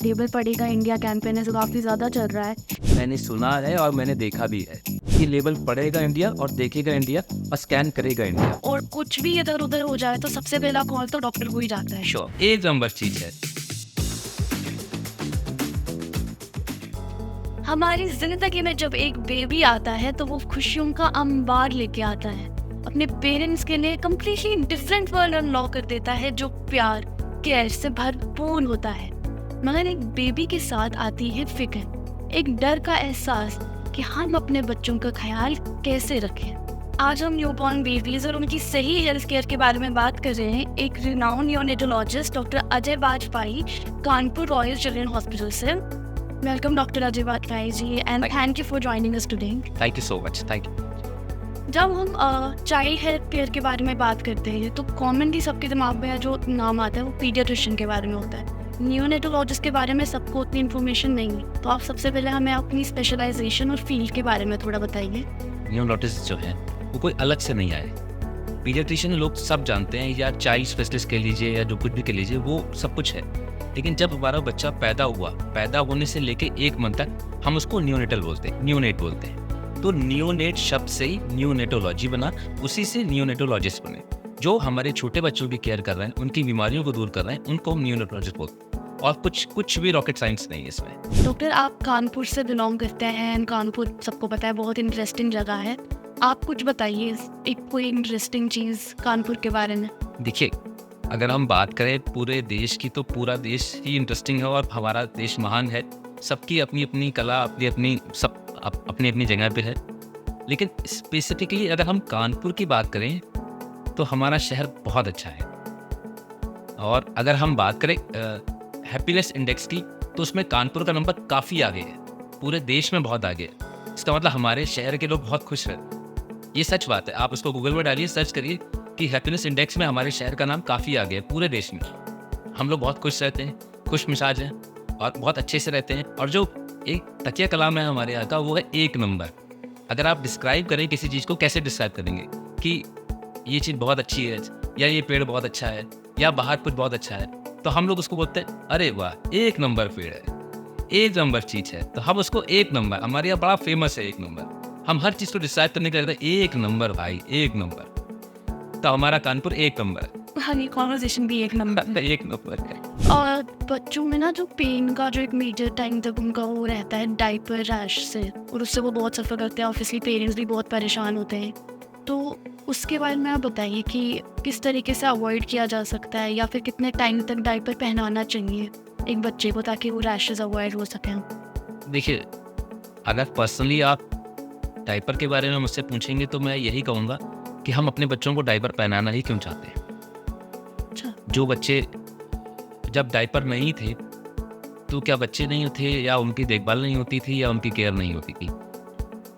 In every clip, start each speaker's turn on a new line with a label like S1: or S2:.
S1: Label पड़ेगा India campaign है जो काफ़ी ज़्यादा चल रहा है।
S2: मैंने सुना है और मैंने देखा भी है कि लेबल पढ़ेगा इंडिया और देखेगा इंडिया और स्कैन करेगा इंडिया।
S1: और कुछ भी इधर उधर हो जाए तो सबसे पहला कॉल तो डॉक्टर को ही जाता है।
S2: श्योर, एक नंबर चीज है।
S1: हमारी जिंदगी में जब एक बेबी आता है तो वो खुशियों का अंबार लेके आता है। अपने पेरेंट्स के लिए कम्प्लीटली डिफरेंट वर्ल्ड अनलॉक कर देता है जो प्यार केयर से भरपूर होता है। मगर एक बेबी के साथ आती है फिक्र, एक डर का एहसास कि हम अपने बच्चों का ख्याल कैसे रखें। आज हम न्यूबॉर्न बेबीज और उनकी सही हेल्थ केयर के बारे में बात कर रहे हैं एक renowned neonatologist doctor Ajay Vajpayee, Kanpur royal children hospital से। Welcome doctor Ajay Vajpayee ji and thank you for joining us today.
S2: Thank you so much. Thank you.
S1: जब हम चाइल्ड हेल्थ केयर के बारे में बात करते हैं तो कॉमनली सबके दिमाग में जो नाम आता है वो पीडियाट्रिशियन के बारे में होता है। नियोनेटोलॉजिस्ट के बारे में सबको उतनी इन्फॉर्मेशन नहीं है, तो आप सबसे पहले हमें अपनी स्पेशलाइजेशन और फील्ड के बारे में थोड़ा बताइए।
S2: नियोनेटोलॉजिस्ट जो है वो कोई अलग से नहीं आए। पीडियाट्रिशियन लोग सब जानते हैं, या चाइल्ड स्पेशलिस्ट कह लीजिए या जो कुछ भी कह लीजिए, वो सब कुछ है। लेकिन जब हमारा बच्चा पैदा हुआ, पैदा होने से लेके 1 मंथ तक हम उसको नियोनेटल बोलते हैं, नियोनेट बोलते हैं। तो नियोनेट शब्द से ही नियोनेटोलॉजी बना, उसी से नियोनेटोलॉजिस्ट बने। जो हमारे छोटे बच्चों की केयर कर रहे हैं, उनकी बीमारियों को दूर कर रहे हैं, उनको हम नियोनेटोलॉजिस्ट बोलते हैं। और कुछ भी रॉकेट साइंस नहीं है इसमें।
S1: डॉक्टर आप कानपुर से बिलोंग करते हैं, कानपुर सबको पता है बहुत इंटरेस्टिंग जगह है। आप कुछ बताइए एक कोई इंटरेस्टिंग चीज़ कानपुर के बारे में।
S2: देखिए, अगर हम बात करें पूरे देश की तो पूरा देश ही इंटरेस्टिंग है और हमारा देश महान है। सबकी अपनी अपनी कला, अपनी अपनी जगह पे है। लेकिन स्पेसिफिकली अगर हम कानपुर की बात करें तो हमारा शहर बहुत अच्छा है। और अगर हम बात करें हैप्पीनेस इंडेक्स की, तो उसमें कानपुर का नंबर काफ़ी आगे है, पूरे देश में बहुत आगे है। इसका मतलब हमारे शहर के लोग बहुत खुश हैं। ये सच बात है। आप उसको गूगल में डालिए, सर्च करिए कि हैप्पीनेस इंडेक्स में हमारे शहर का नाम काफ़ी आगे है पूरे देश में। हम लोग बहुत खुश रहते हैं, खुश मिजाज हैं और बहुत अच्छे से रहते हैं। और जो एक तकिया कलाम है हमारे यहाँ का, वो है 1 नंबर। अगर आप डिस्क्राइब करें किसी चीज़ को, कैसे डिस्क्राइब करेंगे कि ये चीज़ बहुत अच्छी है, या ये पेड़ बहुत अच्छा है, या बाहर कुछ बहुत अच्छा है, तो हम लोग उसको बोलते हैं अरे वाह 1 नंबर पेड़ है, 1 नंबर चीज़ है। तो हम उसको 1 नंबर, हमारे यहाँ बड़ा फेमस है 1 नंबर। हम हर चीज़ को डिस्क्राइब करने के लिए 1 नंबर भाई, 1 नंबर। तो हमारा कानपुर 1 नंबर है।
S1: हाँ, ये कॉन्वर्सेशन भी 1 नंबर
S2: 1 नंबर है।
S1: और बच्चों में ना जो पेन का जो एक मेजर टाइम तक उनका वो रहता है डाइपर रैश से, और उससे वो बहुत सफ़र करते हैं। ऑब्वियसली पेरेंट्स भी बहुत परेशान होते हैं। तो उसके बारे में आप बताइए कि किस तरीके से अवॉइड किया जा सकता है, या फिर कितने टाइम तक डाइपर पहनाना चाहिए एक बच्चे को ताकि वो रैशेस अवॉइड हो सकें।
S2: देखिए, अगर पर्सनली आप डायपर के बारे में मुझसे पूछेंगे तो मैं यही कहूँगा कि हम अपने बच्चों को डायपर पहनाना ही क्यों चाहते हैं।
S1: अच्छा।
S2: जो बच्चे जब डायपर नहीं थे तो क्या बच्चे नहीं थे, या उनकी देखभाल नहीं होती थी, या उनकी केयर नहीं होती थी।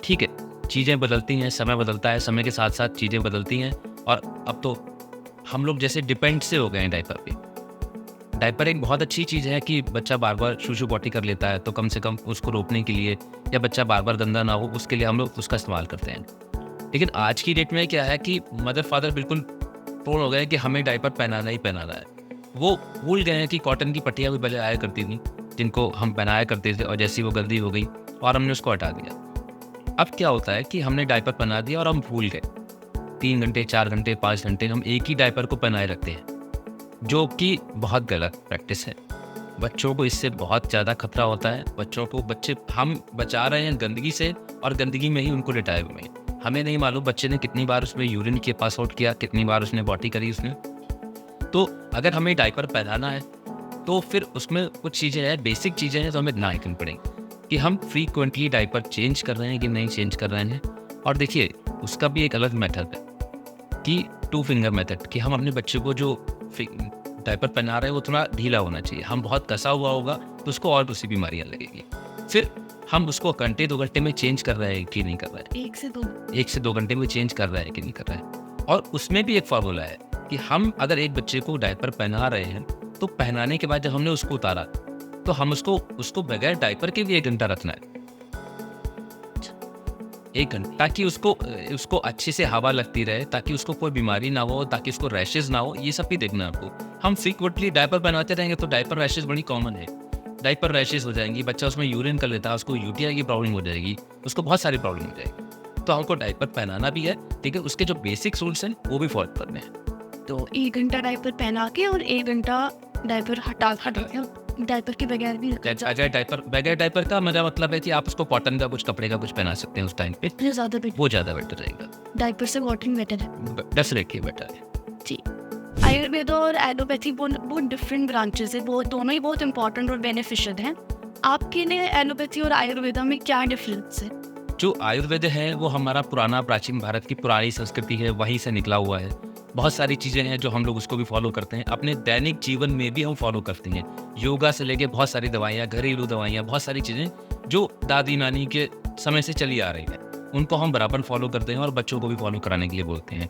S2: ठीक है, चीज़ें बदलती हैं, समय बदलता है, समय के साथ साथ चीज़ें बदलती हैं। और अब तो हम लोग जैसे डिपेंड से हो गए हैं डायपर पे। डायपर एक बहुत अच्छी चीज़ है कि बच्चा बार बार शूशू पॉटी कर लेता है, तो कम से कम उसको रोकने के लिए, या बच्चा बार बार गंदा ना हो, उसके लिए हम लोग उसका इस्तेमाल करते हैं। लेकिन आज की डेट में क्या है कि मदर फादर बिल्कुल प्रोन हो गए कि हमें डायपर पहनाना ही पहनाना है। वो भूल गए हैं कि कॉटन की पट्टियाँ भी पहले आया करती थी, जिनको हम पहनाया करते थे, और जैसी वो गंदी हो गई और हमने उसको हटा दिया। अब क्या होता है कि हमने डायपर पहना दिया और हम भूल गए। 3 घंटे, 4 घंटे, 5 घंटे हम एक ही डायपर को पहनाए रखते हैं, जो कि बहुत गलत प्रैक्टिस है। बच्चों को इससे बहुत ज़्यादा खतरा होता है। बच्चे हम बचा रहे हैं गंदगी से, और गंदगी में ही उनको लिटाए हुए हैं। हमें नहीं मालूम बच्चे ने कितनी बार उसमें यूरिन के पास आउट किया, कितनी बार उसने पॉटी करी उसने। तो अगर हमें डायपर पहनाना है तो फिर उसमें कुछ चीज़ें हैं, बेसिक चीज़ें हैं, तो हमें ध्यान रखनी पड़ेंगी कि हम फ्रीक्वेंटली डायपर चेंज कर रहे हैं कि नहीं चेंज कर रहे हैं। और देखिए, उसका भी एक अलग मेथड है कि 2 फिंगर मेथड, कि हम अपने बच्चे को जो डायपर पहना रहे हैं वो थोड़ा ढीला होना चाहिए। हम बहुत कसा हुआ होगा तो उसको और दूसरी बीमारियाँ लगेगी। फिर हम उसको घंटे 2 घंटे में चेंज कर रहे हैं कि नहीं कर रहे हैं, 1 से 2 घंटे में चेंज कर रहे हैं कि नहीं कर रहे हैं। और उसमें भी एक फार्मूला है कि हम अगर एक बच्चे को डायपर पहना रहे हैं तो पहनाने के बाद जब हमने उसको उतारा तो हम उसको बगैर डायपर के भी 1 घंटा रखना है। 1 घंटा, ताकि उसको अच्छे से हवा लगती रहे, ताकि उसको कोई बीमारी ना हो, ताकि उसको रैशेज ना हो। ये सब भी देखना है आपको। हम फ्रीक्वेंटली डायपर पहनाते रहेंगे तो डायपर रैशेज बड़ी कॉमन है। डायपर रैशेस हो जाएंगी, बच्चा उसमें यूरिन कर लेता है, उसको यूटीआई की प्रॉब्लम हो जाएगी, उसको बहुत सारी प्रॉब्लम हो जाएगी। तो हमको डायपर पहनाना भी है, ठीक है, उसके जो बेसिक रूल्स हैं वो भी फॉलो करने हैं।
S1: तो 1 घंटा डायपर पहना के और 1 घंटा डायपर हटा के, डायपर के बगैर भी
S2: बगैर डायपर का मेरा मतलब है कि आप उसको कॉटन का कुछ कपड़े का कुछ पहना सकते हैं उस टाइम पे,
S1: ज़्यादा बेटर,
S2: वो ज़्यादा बेटर रहेगा,
S1: डायपर से कॉटन बेटर है।
S2: डेफिनेटली बेटर है।
S1: जी, आयुर्वेद और एलोपैथी बहुत डिफरेंट ब्रांचेस है, वो दोनों ही बहुत इंपॉर्टेंट और बेनिफिशियल हैं। आपके लिए एलोपैथी और आयुर्वेदा में क्या डिफरेंस है?
S2: जो आयुर्वेद है वो हमारा पुराना प्राचीन भारत की पुरानी संस्कृति है, वहीं से निकला हुआ है। बहुत सारी चीज़ें हैं जो हम लोग उसको भी फॉलो करते हैं, अपने दैनिक जीवन में भी हम फॉलो करते हैं। योगा से लेके बहुत सारी दवाइयाँ, घरेलू दवाइयाँ, बहुत सारी चीज़ें जो दादी नानी के समय से चली आ रही हैं, उनको हम बराबर फॉलो करते हैं और बच्चों को भी फॉलो कराने के लिए बोलते हैं।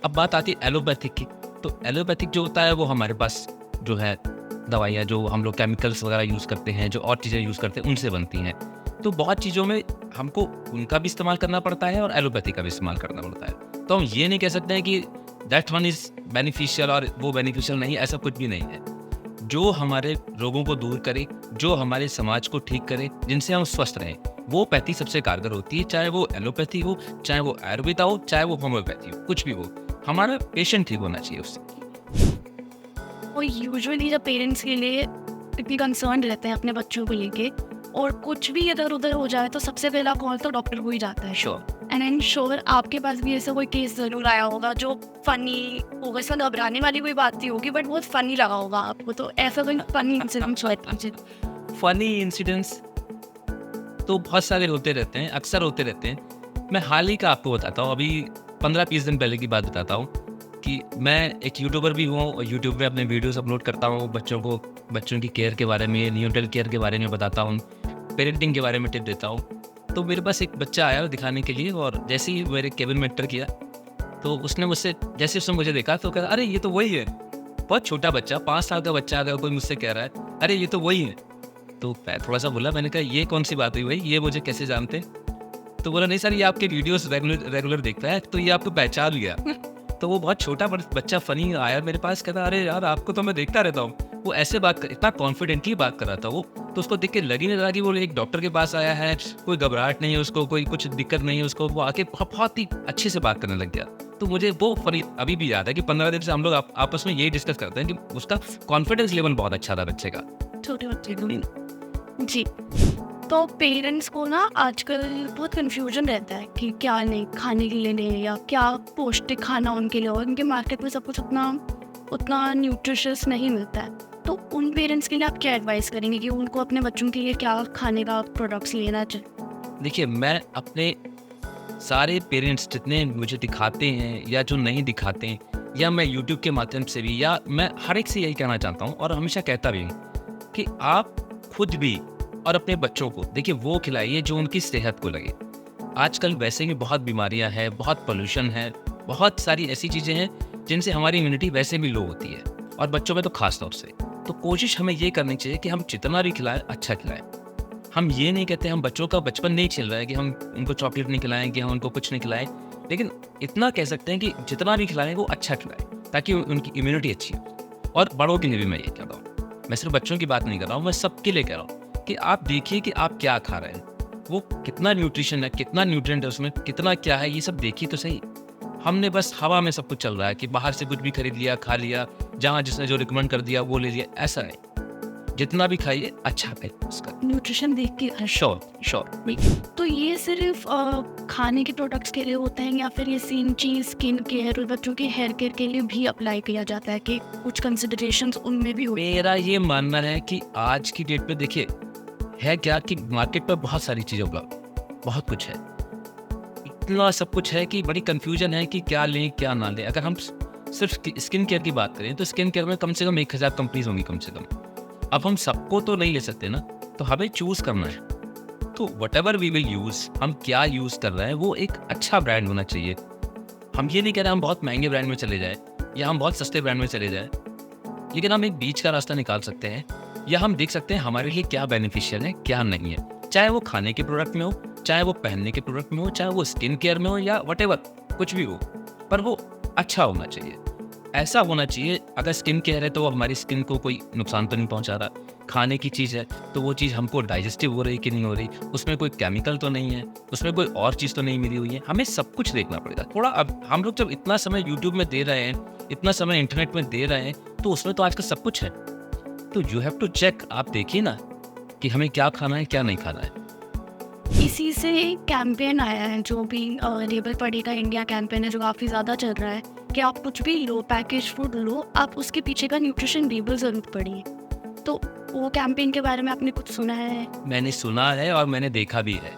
S2: अब बात आती है एलोपैथिक की, तो एलोपैथिक जो होता है वो हमारे पास जो है दवाइयाँ जो हम लोग केमिकल्स वगैरह यूज़ करते हैं, जो और चीज़ें यूज़ करते हैं, उनसे बनती हैं। तो बहुत चीज़ों में हमको उनका भी इस्तेमाल करना पड़ता है और एलोपैथी का भी इस्तेमाल करना पड़ता है। तो हम ये नहीं कह सकते हैं कि दैट वन इज़ बेनिफिशियल और वो बेनिफिशियल नहीं, ऐसा कुछ भी नहीं है। जो हमारे रोगों को दूर करे, जो हमारे समाज को ठीक करे, जिनसे हम स्वस्थ रहें, वो पैथी सबसे कारगर होती है, चाहे वो एलोपैथी हो, चाहे वो आयुर्वेदा हो, चाहे वो होम्योपैथी हो, कुछ भी हो। हमारा पेशेंट ठीक होना चाहिए उससे।
S1: और यूजुअली जब पेरेंट्स के लिए इतनी कंसर्न रहते हैं अपने बच्चों को लेके, और कुछ भी इधर उधर हो जाए तो सबसे पहला कॉल तो डॉक्टर को ही जाता है।
S2: Sure.
S1: And I am sure आपके पास भी ऐसा कोई केस ज़रूर आया होगा जो फनी होगा, इसमें घबराने वाली कोई बात नहीं होगी, बट बहुत फनी लगा होगा आपको। तो ऐसा कोई फनी इंसिडेंट?
S2: फनी इंसिडेंट्स तो बहुत सारे होते रहते हैं, अक्सर होते रहते हैं। मैं हाल ही का आपको बताता हूँ, अभी 15-20 दिन पहले की बात बताता हूँ कि मैं एक यूट्यूबर भी हूँ और यूट्यूब पे अपने वीडियोस अपलोड करता हूँ, बच्चों की केयर के बारे में, न्यूट्रल केयर के बारे में बताता हूँ, पेरेंटिंग के बारे में टिप देता हूँ। तो मेरे पास एक बच्चा आया दिखाने के लिए, और जैसे ही मेरे केबिन में एंटर किया तो उसने मुझे देखा तो कहा, अरे ये तो वही है। बहुत छोटा बच्चा, 5 साल का बच्चा, अगर कोई मुझसे कह रहा है अरे ये तो वही है, तो मैं थोड़ा सा बोला, मैंने कहा ये कौन सी बात हुई भाई, ये मुझे कैसे जानते? तो बोला नहीं सर, ये आपके वीडियोस रेगुलर देखता है, तो ये आपको पहचान लिया। तो वो बहुत छोटा बच्चा फनी आया मेरे पास, कहता अरे यार आपको तो मैं देखता रहता हूँ। वो ऐसे इतना कॉन्फिडेंटली बात कर रहा था वो, तो उसको देख के लग ही नहीं रहा कि वो एक डॉक्टर के पास आया है, कोई घबराहट नहीं है उसको, कोई कुछ दिक्कत नहीं है उसको। वो आके बहुत ही अच्छे से बात करने लग गया। तो मुझे वो फनी अभी भी याद है कि 15 दिन से हम लोग आपस में यही डिस्कस करते हैं कि उसका कॉन्फिडेंस लेवल बहुत अच्छा था बच्चे का।
S1: छोटे बच्चे को जी। तो पेरेंट्स को ना आजकल बहुत कंफ्यूजन रहता है कि क्या नहीं खाने के लिए नहीं, या क्या पौष्टिक खाना उनके लिए हो। उनके मार्केट में सब कुछ उतना न्यूट्रिशियस नहीं मिलता है। तो उन पेरेंट्स के लिए आप क्या एडवाइस करेंगे कि उनको अपने बच्चों के लिए क्या खाने का प्रोडक्ट्स लेना चाहिए?
S2: देखिए, मैं अपने सारे पेरेंट्स जितने मुझे दिखाते हैं या जो नहीं दिखाते हैं, या मैं यूट्यूब के माध्यम से भी, या मैं हर एक से यही कहना चाहता हूँ और हमेशा कहता भी हूँ कि आप खुद भी और अपने बच्चों को देखिए वो खिलाइए जो उनकी सेहत को लगे। आजकल वैसे भी बहुत बीमारियां हैं, बहुत पोल्यूशन है, बहुत सारी ऐसी चीज़ें हैं जिनसे हमारी इम्यूनिटी वैसे भी लो होती है, और बच्चों में तो खास तौर से। तो कोशिश हमें ये करनी चाहिए कि हम जितना भी खिलाएं अच्छा खिलाएं। हम ये नहीं कहते, हम बच्चों का बचपन नहीं छिल रहा है कि हम उनको चॉकलेट नहीं खिलाएं, कि हम उनको कुछ नहीं खिलाएं, लेकिन इतना कह सकते हैं कि जितना भी खिलाएं वो अच्छा खिलाएं, ताकि उनकी इम्यूनिटी अच्छी हो। और बड़ों के लिए भी मैं ये कह रहा हूँ, मैं सिर्फ बच्चों की बात नहीं कर रहा हूँ, मैं सबके लिए कह रहा हूँ कि आप देखिए कि आप क्या खा रहे हैं, वो कितना न्यूट्रिशन है, कितना न्यूट्रिएंट है उसमें, कितना क्या है, ये सब देखिए तो सही। हमने बस हवा में सब कुछ चल रहा है कि बाहर से कुछ भी खरीद लिया, खा लिया, जहाँ जिसने जो रिकमेंड कर दिया वो ले लिया, ऐसा नहीं। जितना भी खाइए अच्छा खाइए, उसका
S1: न्यूट्रिशन देख के।
S2: श्योर।
S1: तो ये सिर्फ खाने के प्रोडक्ट्स के लिए होते हैं, या फिर ये सेम चीज़ स्किन केयर और बच्चों के हेयर केयर के लिए भी अप्लाई किया जाता है कि कुछ कंसिडरेशंस उनमें भी होते हैं?
S2: मेरा ये मानना है कि आज की डेट पे देखिए है क्या कि मार्केट पर बहुत सारी चीज़ें उपलब्ध, बहुत कुछ है, इतना सब कुछ है कि बड़ी कंफ्यूजन है कि क्या लें क्या ना लें। अगर हम सिर्फ स्किन केयर की बात करें तो स्किन केयर में कम से कम 1000 कंपनीज होंगी कम से कम। अब हम सबको तो नहीं ले सकते ना, तो हमें चूज़ करना है। तो वटेवर वी विल यूज़, हम क्या यूज़ कर रहे हैं वो एक अच्छा ब्रांड होना चाहिए। हम ये नहीं कह रहे हम बहुत महंगे ब्रांड में चले जाए या हम बहुत सस्ते ब्रांड में चले जाए, लेकिन हम एक बीच का रास्ता निकाल सकते हैं, या हम देख सकते हैं हमारे लिए क्या बेनिफिशियल है क्या नहीं है। चाहे वो खाने के प्रोडक्ट में हो, चाहे वो पहनने के प्रोडक्ट में हो, चाहे वो स्किन केयर में हो, या वटेवर कुछ भी हो, पर वो अच्छा होना चाहिए। ऐसा होना चाहिए, अगर स्किन केयर है तो वो हमारी स्किन को कोई नुकसान तो नहीं पहुंचा रहा। खाने की चीज़ है तो वो चीज़ हमको डाइजेस्टिव हो रही कि नहीं हो रही, उसमें कोई केमिकल तो नहीं है, उसमें कोई और चीज़ तो नहीं मिली हुई है। हमें सब कुछ देखना पड़ेगा। थोड़ा अब हम लोग जब इतना समय यूट्यूब में दे रहे हैं, इतना समय इंटरनेट में दे रहे हैं, तो उसमें तो आजकल सब कुछ है। तो यू हैव टू चेक, आप देखिए ना कि हमें क्या खाना है, क्या नहीं खाना है।
S1: इसी से एक कैंपेन आया है जो भी लेबल पड़ेगा इंडिया कैंपेन है, जो काफ़ी ज़्यादा चल रहा है कि आप कुछ भी लो, पैकेज फूड लो, आप उसके पीछे का न्यूट्रिशन लेबल ज़रूर पढ़िए। तो वो कैंपेन के बारे में आपने कुछ सुना है?
S2: मैंने सुना है और मैंने देखा भी है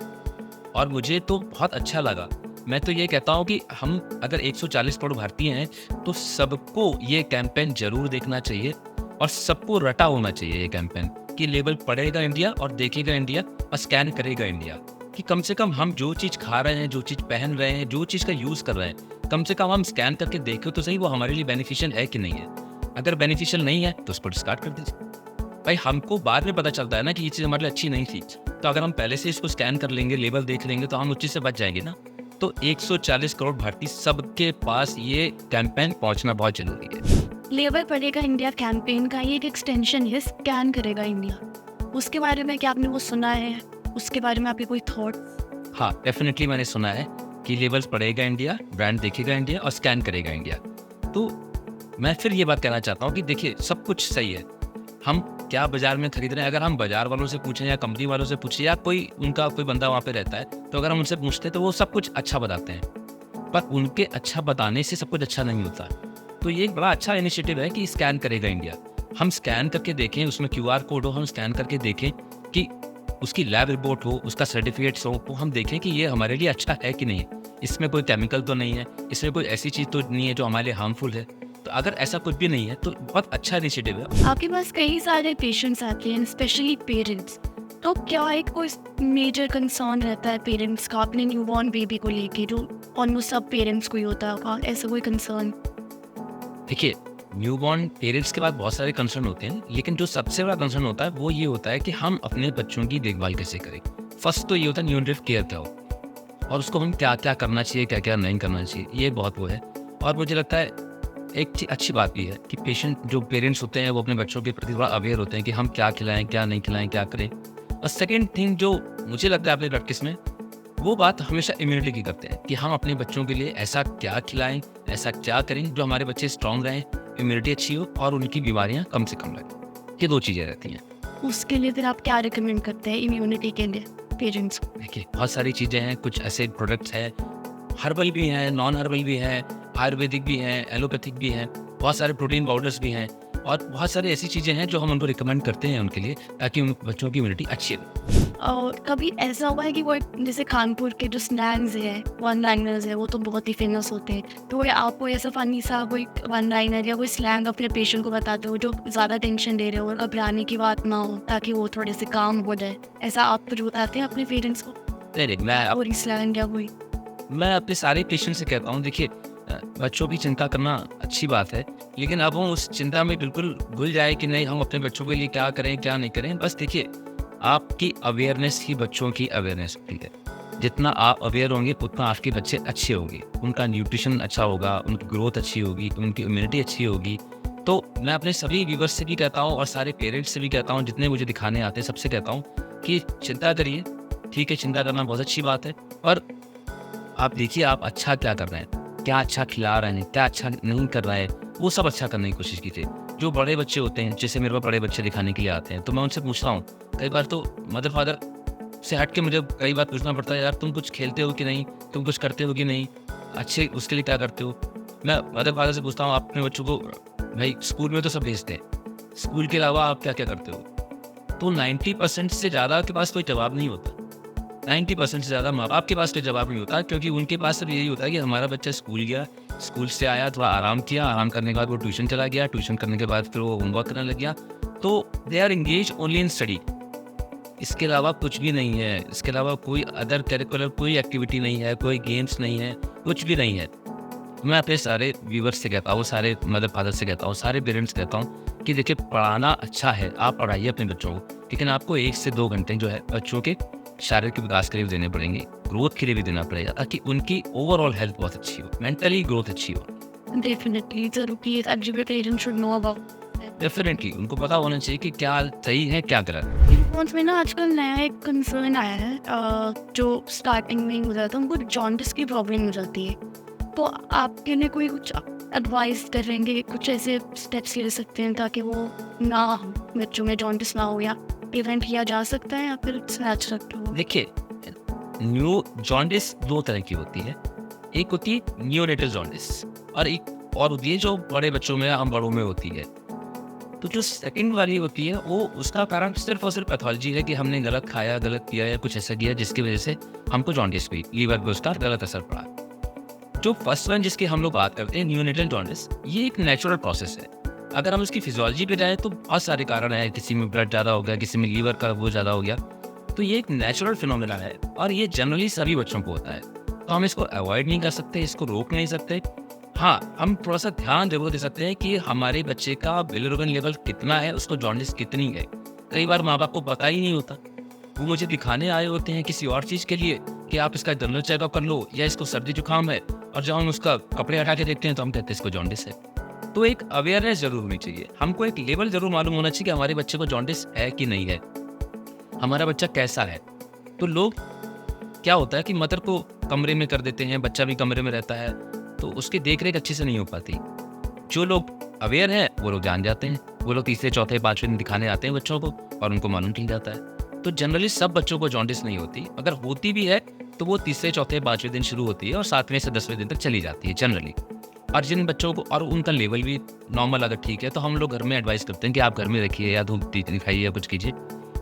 S2: और मुझे तो बहुत अच्छा लगा। मैं तो ये कहता हूँ कि हम अगर 140 करोड़ भारतीय हैं तो सबको ये कैंपेन ज़रूर देखना चाहिए और सबको रटा होना चाहिए ये कैंपेन कि लेबल पढ़ेगा इंडिया और देखेगा इंडिया और स्कैन करेगा इंडिया, कि कम से कम हम जो चीज़ खा रहे हैं, जो चीज़ पहन रहे हैं, जो चीज़ का यूज़ कर रहे हैं, कम से कम हम स्कैन करके देखें तो सही वो हमारे लिए बेनिफिशियल है कि नहीं है। अगर बेनिफिशियल नहीं है तो उस पर डिस्कार्ड कर दीजिए। भाई हमको बाद में पता चलता है ना कि ये चीज़ हमारे लिए अच्छी नहीं थी, तो अगर हम पहले से इसको स्कैन कर लेंगे, लेबल देख लेंगे तो हम उस चीज़ से बच जाएंगे ना। तो 140 करोड़ भारतीय सबके पास ये कैंपेन पहुंचना बहुत जरूरी है।
S1: लेबल पड़ेगा इंडिया कैंपेन का ये एक एक्सटेंशन है, स्कैन करेगा इंडिया। उसके बारे में क्या आपने वो सुना है? उसके बारे में आपके कोई थॉट?
S2: हाँ, डेफिनेटली मैंने सुना है कि लेबल्स पढ़ेगा इंडिया, ब्रांड देखेगा इंडिया और स्कैन करेगा इंडिया। तो मैं फिर ये बात कहना चाहता हूँ कि देखिए सब कुछ सही है, हम क्या बाजार में खरीद रहे हैं, अगर हम बाजार वालों से पूछें या कंपनी वालों से पूछें या कोई उनका कोई बंदा वहाँ पे रहता है, तो अगर हम उनसे पूछते हैं तो वो सब कुछ अच्छा बताते हैं, पर उनके अच्छा बताने से सब कुछ अच्छा नहीं होता। तो ये एक बड़ा अच्छा इनिशिएटिव है कि स्कैन करेगा इंडिया। हम स्कैन करके देखें, उसमें QR कोड हो, हम स्कैन करके देखें कि उसकी लैब रिपोर्ट हो, उसका सर्टिफिकेट्स हो, तो हम देखें कि ये हमारे लिए अच्छा है कि नहीं है, इसमें कोई केमिकल तो नहीं है, इसमें कोई ऐसी चीज़ तो नहीं है जो हमारे लिए हार्मफुल है। तो अगर ऐसा कुछ भी नहीं है तो बहुत अच्छा इनिशिएटिव है।
S1: आपके पास कई सारे पेशेंट्स आते हैं, स्पेशली पेरेंट्स, तो क्या एक कोई मेजर कंसर्न रहता है पेरेंट्स का अपने न्यूबॉर्न बेबी को लेके, जो ऑलमोस्ट सब पेरेंट्स को ही होता होगा, ऐसा कोई कंसर्न?
S2: देखिए, न्यूबॉर्न पेरेंट्स के बाद बहुत सारे कंसर्न होते हैं, लेकिन जो सबसे बड़ा कंसर्न होता है वो ये होता है कि हम अपने बच्चों की देखभाल कैसे करें। फर्स्ट तो ये होता है न्यूट्रिटिव केयर क्या हो और उसको हम क्या क्या करना चाहिए, क्या क्या नहीं करना चाहिए, ये बहुत वो है। और मुझे लगता है एक अच्छी बात भी है कि जो पेरेंट्स होते हैं वो अपने बच्चों के प्रति थोड़ा अवेयर होते हैं कि हम क्या खिलाएं, क्या नहीं खिलाएं, क्या करें। और सेकेंड थिंग जो मुझे लगता है अपने प्रैक्टिस में, वो बात हमेशा इम्यूनिटी की करते हैं कि हम अपने बच्चों के लिए ऐसा क्या खिलाएं, ऐसा क्या करें जो हमारे बच्चे स्ट्रांग रहें, इम्यूनिटी अच्छी हो और उनकी बीमारियां कम से कम लगें। ये दो चीज़ें रहती हैं।
S1: उसके लिए फिर आप क्या रिकमेंड करते हैं इम्यूनिटी के लिए पेरेंट्स को?
S2: देखिए, बहुत सारी चीज़ें हैं, कुछ ऐसे प्रोडक्ट्स हैं, हर्बल भी हैं, नॉन हर्बल भी हैं, आयुर्वेदिक भी हैं, एलोपैथिक भी हैं, बहुत सारे प्रोटीन पाउडर्स भी हैं और बहुत सारी ऐसी चीज़ें हैं जो हम उनको रिकमेंड करते हैं उनके लिए, ताकि उन बच्चों की इम्यूनिटी अच्छी हो।
S1: और कभी ऐसा हुआ है कि वो जैसे कानपुर के जो स्लैंग्स हैं, वन लाइनर्स है, वो तो बहुत ही फेमस होते हैं, तो कोई आपको ऐसा फनी सा कोई वन लाइनर या कोई स्लैंग अपने पेशेंट को बताते हो जो ज़्यादा टेंशन ले रहे हो और घबराने की बात ना हो, ताकि वो थोड़े से काम हो जाए, ऐसा आप कुछ बताते हैं अपने पेरेंट्स को?
S2: नहीं,
S1: कोई स्लैंग या कोई?
S2: मैं अपने सारे पेशेंट से कहता हूँ, देखिए बच्चों की चिंता करना अच्छी बात है, लेकिन अब हम उस चिंता में बिल्कुल भूल जाए कि नहीं हम अपने बच्चों के लिए क्या करें, क्या नहीं करें। बस देखिए, आपकी अवेयरनेस ही बच्चों की अवेयरनेस होती है। जितना आप अवेयर होंगे उतना आपके बच्चे अच्छे होंगे, उनका न्यूट्रिशन अच्छा होगा, उनकी ग्रोथ अच्छी होगी, उनकी इम्यूनिटी अच्छी होगी। तो मैं अपने सभी व्यूवर्स से भी कहता हूँ और सारे पेरेंट्स से भी कहता हूँ, जितने मुझे दिखाने आते हैं सबसे कहता हूँ कि चिंता करिए, ठीक है, चिंता करना बहुत अच्छी बात है, और आप देखिए आप अच्छा क्या कर रहे हैं, क्या अच्छा खिला रहे हैं, क्या अच्छा नहीं कर रहा है, वो सब अच्छा करने की कोशिश कीजिए। जो बड़े बच्चे होते हैं, जैसे मेरे पास बड़े बच्चे दिखाने के लिए आते हैं, तो मैं उनसे पूछता हूँ, कई बार तो मदर फादर से हट के मुझे कई बार पूछना पड़ता है, यार तुम कुछ खेलते हो कि नहीं, तुम कुछ करते हो कि नहीं, अच्छे उसके लिए क्या करते हो। मैं मदर फादर से पूछता हूँ, आप अपने बच्चों को भाई स्कूल में तो सब भेजते हैं, स्कूल के अलावा आप क्या क्या करते हो, तो 90% से ज़्यादा के पास कोई जवाब नहीं होता। 90% से ज़्यादा माँ बाप के पास कोई जवाब नहीं होता, क्योंकि उनके पास सिर्फ यही होता है कि हमारा बच्चा स्कूल गया, स्कूल से आया, थोड़ा आराम किया, आराम करने के बाद वो ट्यूशन चला गया, ट्यूशन करने के बाद फिर वो होमवर्क करने लग गया। तो they are engage only in study, इसके अलावा कुछ भी नहीं है, इसके अलावा कोई अदर करिकुलर कोई एक्टिविटी नहीं है, कोई गेम्स नहीं है, कुछ भी नहीं है। मैं अपने सारे व्यूवर्स से कहता हूँ, सारे मदर फादर से कहता हूँ, सारे पेरेंट्स कहता हूँ कि देखिए पढ़ाना अच्छा है, आप पढ़ाइए अपने बच्चों को, लेकिन आपको 1 से 2 घंटे जो है बच्चों के शारीरिक विकास के लिए भी देने पड़ेंगे, ग्रोथ के लिए भी देना पड़ेगा, ताकि उनकी ओवरऑल हेल्थ बहुत अच्छी हो, मेंटली ग्रोथ अच्छी हो।
S1: डेफिनेटली ज़रूरी है, every parent should know about.
S2: Definitely उनको पता होना चाहिए कि क्या सही है, क्या गलत है।
S1: न्यूज़ में ना आजकल नया एक कंसर्न आया है, जो स्टार्टिंग में ही हो जाता है उनको जॉन्डिस की प्रॉब्लम हो जाती है। तो आपके लिए कोई कुछ एडवाइस करेंगे, कुछ ऐसे स्टेप्स ले सकते हैं ताकि वो ना हो, बच्चों में जॉन्डिस ना हो, या प्रिवेंट किया जा सकता है, या फिर इट्स नेचुरल हो?
S2: देखिए, न्यू जॉन्डिस 2 तरह की होती है। एक होती है नियोनेटल जॉन्डिस और एक और होती है जो बड़े बच्चों में या बड़ों में होती है। तो जो सेकंड वाली होती है वो उसका कारण सिर्फ़ और सिर्फ़ पैथोलॉजी है कि हमने गलत खाया, गलत पिया या कुछ ऐसा किया जिसकी वज़ह से हमको जॉन्डिस हुई, लीवर पे उसका गलत असर पड़ा। जो फर्स्ट वन जिसकी हम लोग बात करते हैं नियोनेटल जॉन्डिस, ये एक नेचुरल प्रोसेस है। अगर हम उसकी फिजियोलॉजी पे जाएँ तो बहुत सारे कारण हैं, किसी में ब्लड ज़्यादा हो गया, किसी में लीवर का वो ज़्यादा हो गया। तो ये एक नेचुरल फिनोमेना है और ये जनरली सभी बच्चों को होता है। तो हम इसको अवॉइड नहीं कर सकते, इसको रोक नहीं सकते। हाँ, हम थोड़ा-सा ध्यान ज़रूर दे सकते हैं कि हमारे बच्चे का बिलिरुबिन लेवल कितना है, उसको जॉन्डिस कितनी है। कई बार माँ-बाप को पता ही नहीं होता। वो मुझे दिखाने आए होते हैं किसी और चीज़ के लिए कि आप इसका जनरल चेकअप कर लो या इसको सर्दी-जुकाम है, और जब हम उसका कपड़े हटा के देखते हैं तो हम कहते हैं इसको जॉन्डिस है। तो एक अवेयरनेस ज़रूर होनी चाहिए। हमको एक लेवल ज़रूर मालूम होना चाहिए कि हमारे बच्चे को जॉन्डिस है कि नहीं है, हमारा बच्चा कैसा है। तो लोग क्या होता है कि मदर को कमरे में कर देते हैं, बच्चा भी कमरे में रहता है, तो उसकी देख-रेख अच्छे से नहीं हो पाती। जो लोग अवेयर हैं, वो लोग जान जाते हैं। वो लोग तीसरे, चौथे, 5वें दिन दिखाने आते हैं बच्चों को और उनको मालूम चल जाता है। तो जनरली सब बच्चों को जॉन्डिस नहीं होती। अगर होती भी है, तो वो तीसरे, चौथे, 5वें दिन शुरू होती है और 7वें से 10वें दिन तक चली जाती है जनरली। और जिन बच्चों को और उनका लेवल भी नॉर्मल अगर ठीक है, तो हम लोग घर में एडवाइस करते हैं कि आप घर में रखिए या धूप दिखाइए या कुछ कीजिए।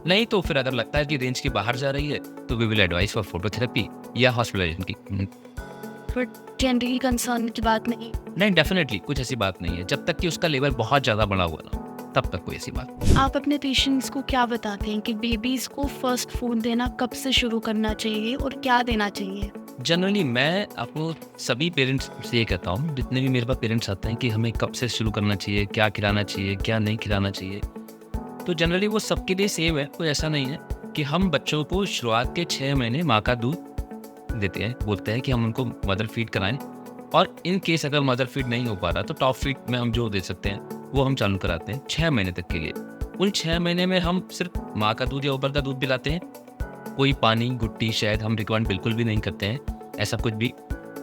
S2: नहीं तो फिर अगर लगता है कि रेंज की बाहर जा रही है, तो we will advise for phototherapy या हॉस्पिटलाइजेशन की।
S1: बट जनरली कंसर्न की बात नहीं।
S2: नहीं, डेफिनेटली कुछ ऐसी बात नहीं है। जब तक कि उसका लेवल बहुत ज़्यादा बड़ा हुआ ना, तब तक कोई ऐसी बात नहीं।
S1: आप अपने पेशेंट्स को क्या बताते हैं कि बेबीज़ को फर्स्ट फूड देना कब से शुरू करना चाहिए और क्या देना चाहिए?
S2: जनरली मैं आपको सभी पेरेंट्स से ये कहता हूँ, जितने भी मेरे पास पेरेंट्स आते हैं कि हमें कब से शुरू करना चाहिए, क्या खिलाना चाहिए, क्या नहीं खिलाना चाहिए। तो जनरली वो सबके लिए सेम है, कोई ऐसा नहीं है कि हम बच्चों को शुरुआत के 6 महीने माँ का दूध देते हैं, बोलते हैं कि हम उनको मदर फीड कराएं, और इन केस अगर मदर फीड नहीं हो पा रहा तो टॉप फीड में हम जो दे सकते हैं वो हम चालू कराते हैं 6 महीने तक के लिए। उन 6 महीने में हम सिर्फ माँ का दूध या ऊपर का दूध पिलाते हैं, कोई पानी, गुट्टी, शहद हम रिकमेंड बिल्कुल भी नहीं करते हैं, ऐसा कुछ भी,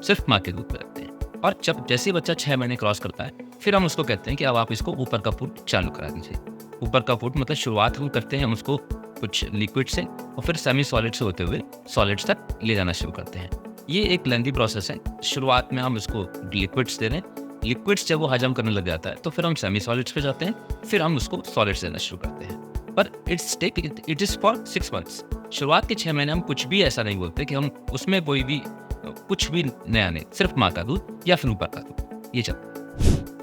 S2: सिर्फ माँ के दूध पिलाते हैं। और जब जैसे बच्चा 6 महीने क्रॉस करता है, फिर हम उसको कहते हैं कि अब आप इसको ऊपर का फूड चालू करा दीजिए। ऊपर का फूड मतलब शुरुआत हम करते हैं हम उसको कुछ लिक्विड से और फिर सेमी सॉलिड से होते हुए सॉलिड्स तक ले जाना शुरू करते हैं। ये एक लेंथी प्रोसेस है। शुरुआत में हम उसको लिक्विड्स दे रहे हैं, लिक्विड्स जब वो हजम करने लग जाता है तो फिर हम सेमी सॉलिड्स पे जाते हैं, फिर हम उसको सॉलिड्स देना शुरू करते हैं। पर इट इज़ फॉर 6 मंथ्स। शुरुआत के 6 महीने हम कुछ भी ऐसा नहीं बोलते कि हम उसमें कोई भी कुछ भी नया नहीं, सिर्फ माँ का दूध या फिर ऊपर का दूध, ये चलता है।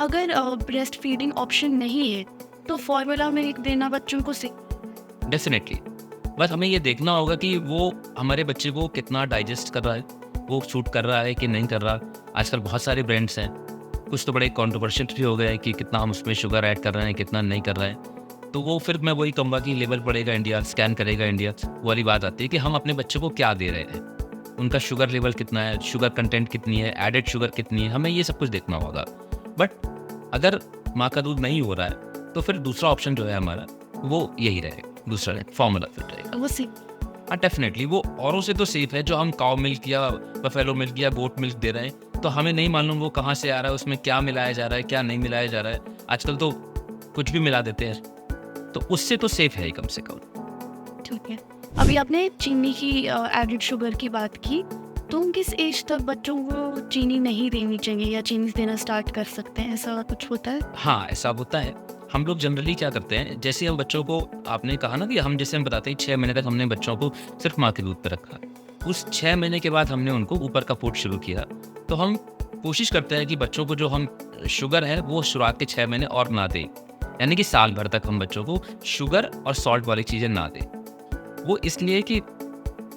S1: अगर ब्रेस्ट फीडिंग ऑप्शन नहीं है तो फॉर्मूला मिल्क देना बच्चों को
S2: डेफिनेटली, बस हमें ये देखना होगा कि वो हमारे बच्चे को कितना डाइजेस्ट कर रहा है, वो सूट कर रहा है कि नहीं कर रहा। आजकल बहुत सारे ब्रांड्स हैं, कुछ तो बड़े कंट्रोवर्शियल भी हो गए हैं कि कितना हम उसमें शुगर ऐड कर रहे हैं, कितना नहीं कर रहे हैं। तो वो फिर मैं वही कहूँगा कि लेवल पड़ेगा इंडिया, स्कैन करेगा इंडिया, वो वाली बात आती है कि हम अपने बच्चे को क्या दे रहे हैं, उनका शुगर लेवल कितना है, शुगर कंटेंट कितनी है, एडेड शुगर कितनी है, हमें ये सब कुछ देखना होगा। बट अगर माँ का दूध नहीं हो रहा है तो फिर दूसरा ऑप्शन जो है हमारा वो यही रहेगा, दूसरा फॉर्मूला फिट रहेगा।
S1: वो
S2: हाँ, डेफिनेटली वो औरों से तो सेफ है। जो हम काउ मिल्क या बफेलो मिल्क या गोट मिल्क दे रहे हैं, तो हमें नहीं मालूम वो कहाँ से आ रहा है, उसमें क्या मिलाया जा रहा है, क्या नहीं मिलाया जा रहा है। आजकल तो कुछ भी मिला देते हैं, तो उससे तो सेफ है ही कम से कम।
S1: ठीक है। अभी आपने चीनी की एडेड शुगर की बात की, तो किस एज तक बच्चों को चीनी नहीं देनी चाहिए या चीनी देना स्टार्ट कर सकते हैं, ऐसा कुछ होता है?
S2: हाँ, ऐसा होता है। हम लोग जनरली क्या करते हैं, जैसे हम बच्चों को, आपने कहा ना कि हम बताते हैं 6 महीने तक हमने बच्चों को सिर्फ माँ के दूध पर रखा। उस 6 महीने के बाद हमने उनको ऊपर का फूड शुरू किया। तो हम कोशिश करते हैं कि बच्चों को जो हम शुगर है वो शुरुआत के 6 महीने और ना दें, यानी कि साल भर तक हम बच्चों को शुगर और सॉल्ट वाली चीज़ें ना दें। वो इसलिए कि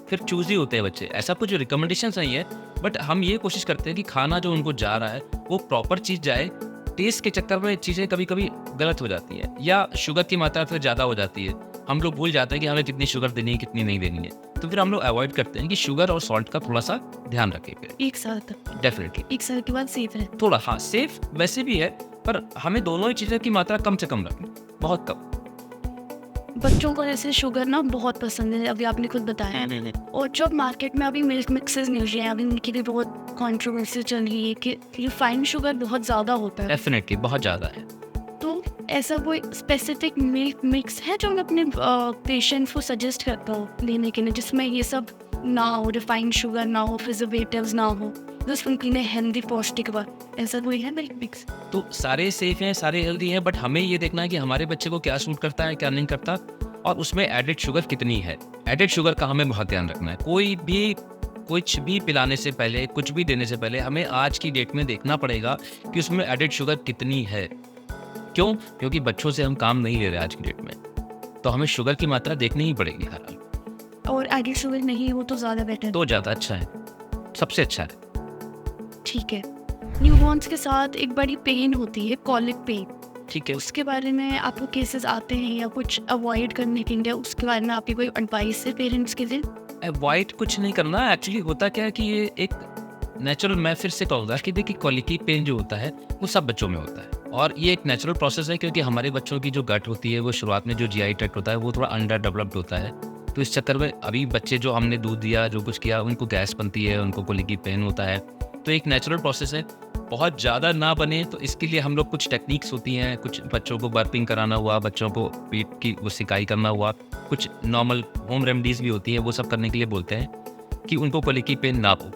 S2: फिर चूज़ी होते हैं बच्चे, ऐसा कुछ रिकमेंडेशंस नहीं है, बट हम ये कोशिश करते हैं कि खाना जो उनको जा रहा है वो प्रॉपर चीज़ जाए। टेस्ट के चक्कर में चीज़ें कभी कभी गलत हो जाती हैं या शुगर की मात्रा फिर ज़्यादा हो जाती है, हम लोग भूल जाते हैं कि हमें कितनी शुगर देनी है, कितनी नहीं देनी है। तो फिर हम लोग अवॉइड करते हैं कि शुगर और सॉल्ट का थोड़ा-सा ध्यान रखें फिर।
S1: एक साल तक,
S2: डेफ़िनिटली।
S1: एक साल के बाद सेफ है।
S2: थोड़ा हाँ, सेफ वैसे भी है, पर हमें दोनों ही चीज़ों की मात्रा कम से कम रखनी, बहुत कम।
S1: बच्चों को जैसे शुगर ना बहुत पसंद है, अभी आपने खुद बताया। और जब मार्केट में अभी मिल्क मिक्सेस मिल रहे हैं, अभी उनकी भी बहुत कंट्रोवर्सी चल रही है कि रिफाइंड शुगर बहुत ज़्यादा होता है।
S2: डेफ़िनिटली बहुत ज़्यादा है।
S1: तो ऐसा कोई स्पेसिफिक मिल्क मिक्स है जो मैं अपने पेशेंट को सजेस्ट करता हूँ लेने के लिए, जिसमें ये सब ना हो, रिफाइंड शुगर ना हो, प्रिजर्वेटिव्स ना हो, बस उनके लिए हेल्दी पौष्टिक व ऐसा कोई है मिल्क मिक्स?
S2: तो सारे सेफ हैं, सारे हेल्दी हैं, बट हमें ये देखना है कि हमारे बच्चे को क्या सूट करता है, क्या नहीं करता, और उसमें एडेड शुगर कितनी है। एडेड शुगर का हमें बहुत ध्यान रखना है। कोई भी कुछ भी पिलाने से पहले, कुछ भी देने से पहले हमें आज की डेट में देखना पड़ेगा कि उसमें एडेड शुगर कितनी है। क्यों? क्योंकि बच्चों से हम काम नहीं ले रहे आज की डेट में, तो हमें शुगर की मात्रा देखनी ही पड़ेगी हर हाल।
S1: और एडेड शुगर नहीं हो तो ज़्यादा बेटर।
S2: तो ज़्यादा अच्छा है, सबसे अच्छा है।
S1: ठीक है। न्यूबॉर्न्स के साथ एक बड़ी पेन होती है, कॉलिक पेन।
S2: ठीक है।
S1: उसके बारे में आपको केसेस आते हैं या कुछ अवॉइड करने के लिए उसके बारे में आपकी कोई एडवाइस है पेरेंट्स के लिए?
S2: अवॉइड कुछ नहीं करना, एक्चुअली होता क्या है कि ये एक नेचुरल, मैं फिर से कहूँगा कि देखिए कॉलिकी पेन जो होता है वो सब बच्चों में होता है, और ये एक नेचुरल प्रोसेस है, क्योंकि हमारे बच्चों की जो गट होती है वो शुरुआत में जो जीआई ट्रैक्ट होता है वो थोड़ा अंडर डेवलप्ड होता है। तो इस चक्कर में अभी बच्चे जो हमने दूध दिया, जो कुछ किया, उनको गैस बनती है, उनको कॉलिकी पेन होता है। तो एक नेचुरल प्रोसेस है, बहुत ज़्यादा ना बने तो इसके लिए हम लोग कुछ टेक्निक्स होती हैं, कुछ बच्चों को बर्पिंग कराना हुआ, बच्चों को पेट की वो सिकाई करना हुआ, कुछ नॉर्मल होम रेमेडीज़ भी होती हैं, वो सब करने के लिए बोलते हैं कि उनको कॉलिकी पेन ना हो।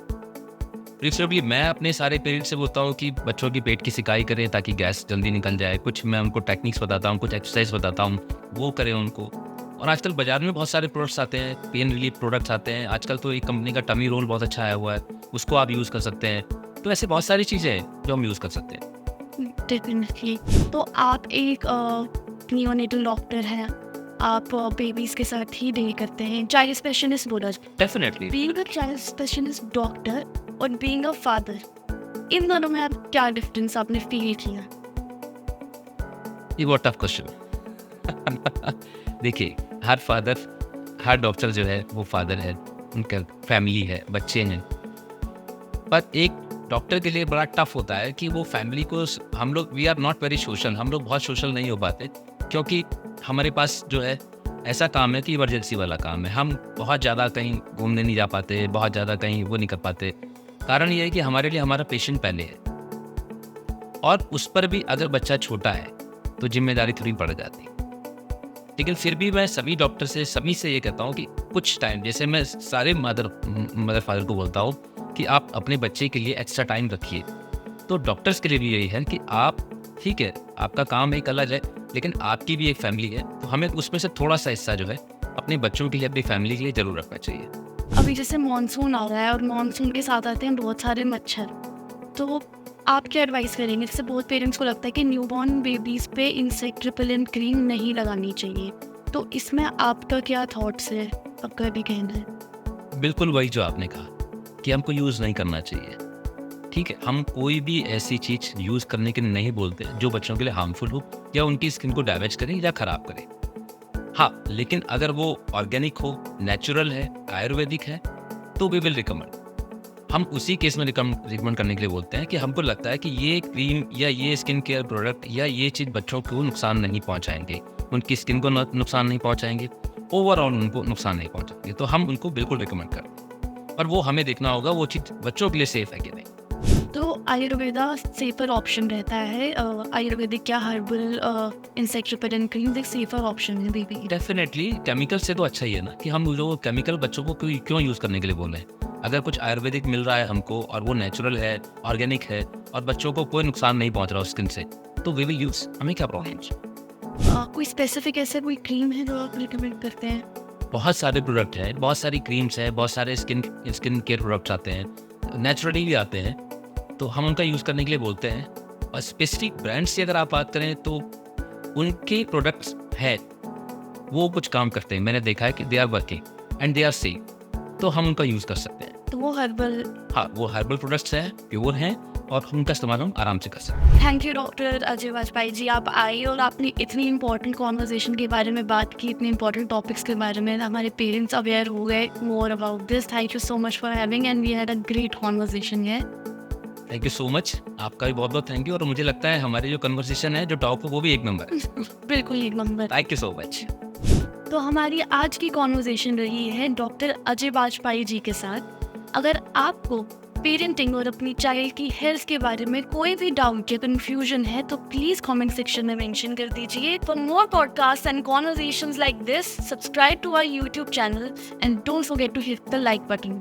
S2: प्रिफरेबली मैं अपने सारे पेरेंट्स से बोलता हूँ कि बच्चों की पेट की सिकाई करें ताकि गैस जल्दी निकल जाए। कुछ मैं उनको टेक्निक्स बताता हूँ, कुछ एक्सरसाइज बताता हूँ, वो करें उनको। और आजकल बाज़ार में बहुत सारे प्रोडक्ट्स आते हैं, पेन रिलीफ प्रोडक्ट्स आते हैं। आजकल तो एक कंपनी का टमी रोल बहुत अच्छा आया हुआ है, उसको आप यूज़ कर सकते हैं। तो ऐसे बहुत सारी चीज़ें हैं जो हम यूज़ कर सकते हैं।
S1: डेफिनेटली। तो आप एक नियोनेटल डॉक्टर हैं, आप बेबीज़ के साथ ही डील करते हैं, चाइल्ड स्पेशलिस्ट बोला जाए।
S2: Definitely.
S1: Being a child specialist doctor और बीइंग अ फादर, इन दोनों में आप क्या डिफरेंस आपने फील किया?
S2: ये बहुत टफ क्वेश्चन। देखिए, हर फादर, हर डॉक्टर जो है वो फादर है, उनका फैमिली है, बच्चे हैं। पर एक डॉक्टर के लिए बड़ा टफ होता है कि वो फैमिली को, हम लोग we are not very social, हम लोग बहुत सोशल नहीं हो पाते, क्योंकि हमारे पास जो है ऐसा काम है कि इमरजेंसी वाला काम है। हम बहुत ज़्यादा कहीं घूमने नहीं जा पाते, बहुत ज़्यादा कहीं वो नहीं कर पाते। कारण ये है कि हमारे लिए हमारा पेशेंट पहले है, और उस पर भी अगर बच्चा छोटा है तो जिम्मेदारी थोड़ी बढ़ जाती है। लेकिन फिर भी मैं सभी डॉक्टर से, सभी से ये कहता हूँ कि कुछ टाइम, जैसे मैं सारे मदर फादर को बोलता हूँ कि आप अपने बच्चे के लिए एक्स्ट्रा टाइम रखिए। तो डॉक्टर्स के लिए भी यही है कि आप, ठीक है, आपका काम एक अलग है, लेकिन आपकी भी एक फैमिली है, तो हमें उसमें से थोड़ा सा हिस्सा जो है अपने बच्चों के लिए, अपनी फैमिली के लिए ज़रूर रखना चाहिए।
S1: अभी जैसे मानसून आ रहा है और मानसून के साथ आते हैं बहुत सारे मच्छर, तो आप क्या एडवाइस करेंगे? जैसे बहुत पेरेंट्स को लगता है कि न्यूबॉर्न बेबीज़ पे इंसेक्ट रिपेलेंट क्रीम नहीं लगानी चाहिए, तो इसमें आपका क्या थॉट्स है, आपका भी कहना है?
S2: बिल्कुल वही जो आपने कहा कि हमको यूज़ नहीं करना चाहिए। ठीक है, हम कोई भी ऐसी चीज़ यूज़ करने के लिए नहीं बोलते जो बच्चों के लिए हार्मफुल हो या उनकी स्किन को डैमेज करे या ख़राब करे। हाँ, लेकिन अगर वो ऑर्गेनिक हो, नेचुरल है, आयुर्वेदिक है, तो वी विल रिकमेंड। हम उसी केस में रिकमेंड करने के लिए बोलते हैं कि हमको लगता है कि ये क्रीम या ये स्किन केयर प्रोडक्ट या ये चीज़ बच्चों को नुकसान नहीं पहुँचाएंगे, उनकी स्किन को नुकसान नहीं पहुँचाएंगे, ओवरऑल उनको नुकसान नहीं पहुँचाएंगे, तो हम उनको बिल्कुल रिकमेंड करते हैं। पर वो हमें देखना होगा वो चीज़ बच्चों के लिए सेफ़ है कि नहीं।
S1: तो आयुर्वेदा सेफर ऑप्शन रहता है, आयुर्वेदिक या हर्बल इंसेक्ट रिपेलेंट क्रीम एक सेफर ऑप्शन है बेबी के लिए?
S2: डेफिनेटली, केमिकल से तो अच्छा ही है ना कि हम लोग केमिकल बच्चों को क्यों यूज़ करने के लिए बोल रहे हैं। अगर कुछ आयुर्वेदिक मिल रहा है हमको और वो नेचुरल है, ऑर्गेनिक है और बच्चों को कोई नुकसान नहीं पहुंच रहा स्किन से, तो वी विल यूज़, हमें क्या प्रॉब्लम।
S1: कोई स्पेसिफिक ऐसे कोई क्रीम है जो आप रिकमेंड करते हैं?
S2: बहुत सारे प्रोडक्ट हैं, बहुत सारी क्रीम्स हैं, बहुत सारे स्किन केयर प्रोडक्ट्स आते हैं, नेचुरली भी आते हैं, तो हम उनका यूज़ करने के लिए बोलते हैं। और स्पेसिफिक ब्रांड्स की अगर आप बात करें तो उनके प्रोडक्ट्स हैं, वो कुछ काम करते हैं, मैंने देखा है कि they are working and they are safe, तो हम उनका यूज़ कर सकते हैं।
S1: तो वो हर्बल,
S2: हाँ, वो हर्बल प्रोडक्ट्स हैं, प्योर हैं और उनका इस्तेमाल हम आराम से कर सकते
S1: thank you doctor Ajay Vajpayee ji, आप आए और आपने इतनी इंपॉर्टेंट कॉन्वर्जेशन के बारे में बात की, इतने इंपॉर्टेंट टॉपिक्स के बारे में हमारे पेरेंट्स अवेयर हो गए more about this. Thank you so much for having and we had a great conversation है।
S2: हैं। थैंक यू सो मच, आपका भी बहुत बहुत थैंक यू। और मुझे लगता है हमारी जो कन्वर्सेशन है, जो टॉक है, वो भी एक नंबर है।
S1: बिल्कुल एक number.
S2: Thank you so much.
S1: तो हमारी आज की कॉन्वर्जेशन रही है डॉक्टर अजय वाजपेयी जी के साथ। अगर आपको पेरेंटिंग और अपनी चाइल्ड की हेल्थ के बारे में कोई भी डाउट या कंफ्यूजन है तो प्लीज कमेंट सेक्शन में मेंशन कर दीजिए। For more podcast and conversations like this, subscribe to our YouTube channel and don't forget to hit the like button.